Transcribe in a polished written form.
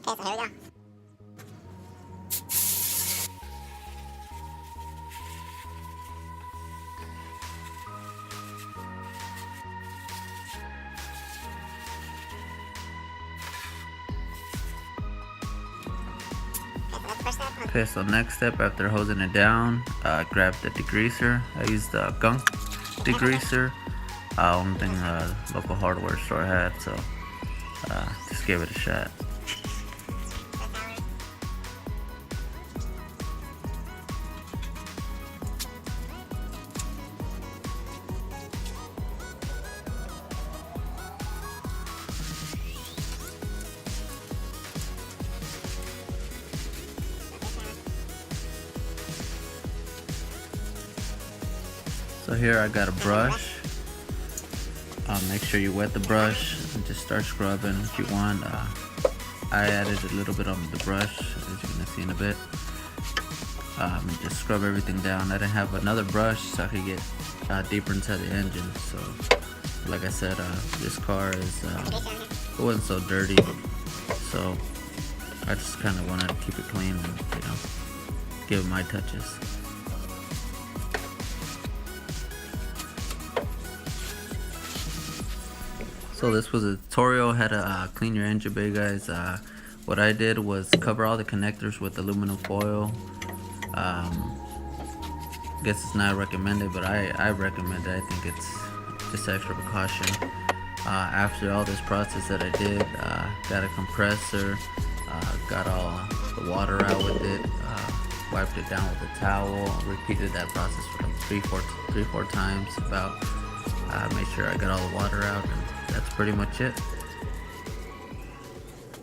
Okay, so here we go. Okay, so next step after hosing it down, grab the degreaser. I used the gunk degreaser. Only thing local hardware store had, so just gave it a shot. So here I got a brush. Make sure you wet the brush and just start scrubbing if you want. I added a little bit on the brush, as you're gonna see in a bit. Just scrub everything down. I didn't have another brush so I could get deeper inside the engine. So, like I said, this car is it wasn't so dirty, so I just kind of wanted to keep it clean and give it my touches. So this was a tutorial how to clean your engine bay, guys. What I did was cover all the connectors with aluminum foil. Guess it's not recommended, but I recommend it. I think it's just extra precaution. After all this process that I did, got a compressor, got all the water out with it, wiped it down with a towel, repeated that process for like three, four times about. Made sure I got all the water out, and that's pretty much it.